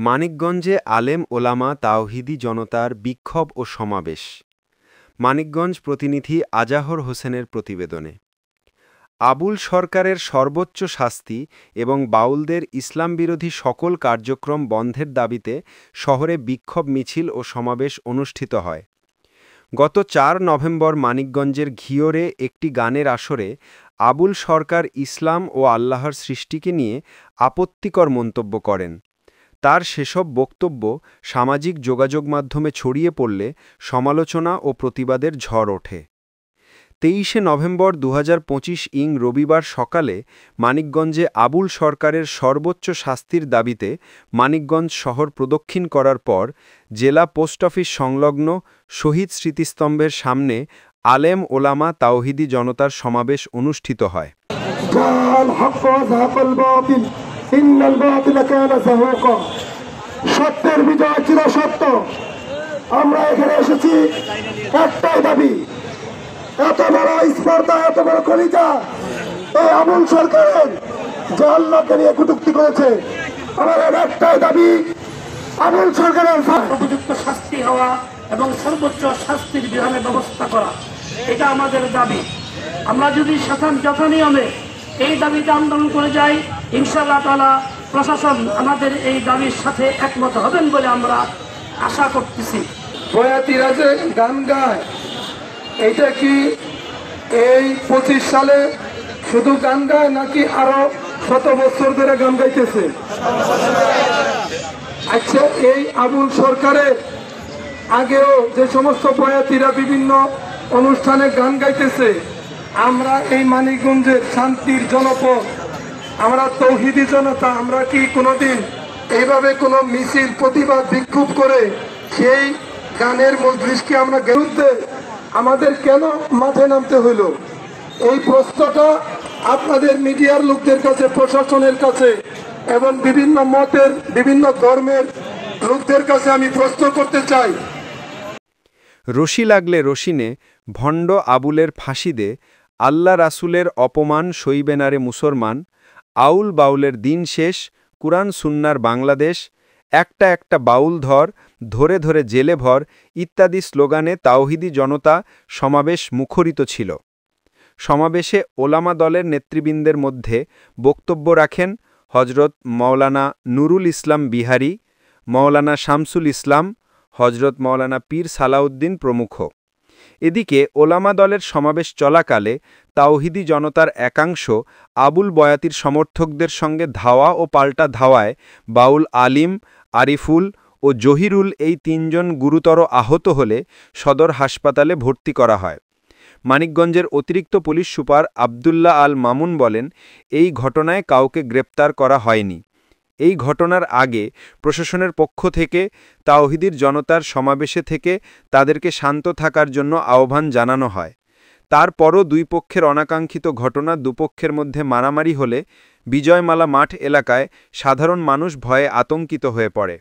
মানিকগঞ্জে আলেম ওলামা তাওহিদি জনতার বিক্ষোভ ও সমাবেশ। মানিকগঞ্জ প্রতিনিধি আজাহর হোসেনের প্রতিবেদনে। আবুল সরকারের সর্বোচ্চ শাস্তি এবং বাউলদের ইসলামবিরোধী সকল কার্যক্রম বন্ধের দাবিতে শহরে বিক্ষোভ মিছিল ও সমাবেশ অনুষ্ঠিত হয়। গত ৪ নভেম্বর মানিকগঞ্জের ঘিওরে একটি গানের আসরে আবুল সরকার ইসলাম ও আল্লাহর সৃষ্টিকে নিয়ে আপত্তিকর মন্তব্য করেন। তার সেসব বক্তব্য সামাজিক যোগাযোগ মাধ্যমে ছড়িয়ে পড়লে সমালোচনা ও প্রতিবাদের ঝড় ওঠে। ২৩ নভেম্বর ২০২৫ রবিবার সকালে মানিকগঞ্জে আবুল সরকারের সর্বোচ্চ শাস্তির দাবিতে মানিকগঞ্জ শহর প্রদক্ষিণ করার পর জেলা পোস্ট অফিস সংলগ্ন শহীদ স্মৃতিস্তম্ভের সামনে আলেম ওলামা তাওহিদি জনতার সমাবেশ অনুষ্ঠিত হয়। সত্যের বিজয় চিরসত্য। আমরা এখানে এসেছি একটাই দাবি, এত বড় স্পর্ধা, এত বড় কলিজা এই আবুল সরকারের যে আল্লাহকে নিয়ে কটূক্তি করেছে, আমাদের একটাই দাবি আবুল সরকারের উপযুক্ত শাস্তি হওয়া এবং সর্বোচ্চ শাস্তির বিধানের ব্যবস্থা করা, এটা আমাদের দাবি। আমরা যদি যথানিয়মে এই দাবিতে আন্দোলন করে যাই, ইনশাআল্লাহ তাআলা প্রশাসন আমাদের এই দাবির সাথে একমত হবেন বলে আমরা আশা করতেছি। বয়াতিরা যে গান গায়, এটা কি এই 25 সালে শুধু গান গায় নাকি আরো শত বছর ধরে গান গাইতেছে? আচ্ছা, এই আবুল সরকারের আগেও যে সমস্ত বয়াতিরা বিভিন্ন অনুষ্ঠানে গান গাইতেছে, আমরা এই মানিকগঞ্জের শান্তির জনপদ, আমরা তৌহিদি জনতা, আমরা কি কোনোদিন এইভাবে কোনো মিছিল, প্রতিবাদ, বিক্ষোভ করে সেই গানের মজলিসকে আমরা বিরুদ্ধে আমাদের কেন মাঠে নামতে হইল? এই প্রশ্নটা আপনাদের মিডিয়ার লোকদের কাছে, প্রশাসনের কাছে এবং বিভিন্ন মতের, বিভিন্ন ধর্মের লোকদের কাছে আমি প্রশ্ন করতে চাই। রশি লাগলে রশিনে ভণ্ড আবুলের ফাঁসি দে, আল্লাহ রাসূলের অপমান সইবে না রে মুসলমান, আউল বাউলের দিন শেষ, কুরআন সুন্নার বাংলাদেশ, একটা একটা বাউল ধরে ধরে জেলে ভর ইত্যাদি স্লোগানে তাওহিদি জনতা সমাবেশ মুখরিত ছিল। সমাবেশে ওলামা দলের নেতৃবৃন্দের মধ্যে বক্তব্য রাখেন হজরত মাওলানা নুরুল ইসলাম বিহারি, মাওলানা শামসুল ইসলাম, হজরত মাওলানা পীর সালাউদ্দিন প্রমুখ। এদিকে ওলামা দলের সমাবেশ চলাকালে তাওহিদি জনতার একাংশ আবুল বয়াতির সমর্থকদের সঙ্গে ধাওয়া ও পাল্টা ধাওয়ায় বাউল আলিম, আরিফুল ও জহিরুল এই ৩ জন গুরুতর আহত হলে সদর হাসপাতালে ভর্তি করা হয়। মানিকগঞ্জের অতিরিক্ত পুলিশ সুপার আবদুল্লাহ আল মামুন বলেন, এই ঘটনায় কাউকে গ্রেপ্তার করা হয়নি। এই ঘটনার আগে প্রশাসনের পক্ষ থেকে তাওহিদির জনতার সমাবেশে থেকে তাদেরকে শান্ত থাকার জন্য আহ্বান জানানো হয়। তারপরও দুই পক্ষের অনাকাঙ্ক্ষিত ঘটনা দুপক্ষের মধ্যে মারামারি হলে বিজয়মালা মাঠ এলাকায় সাধারণ মানুষ ভয়ে আতঙ্কিত হয়ে পড়ে।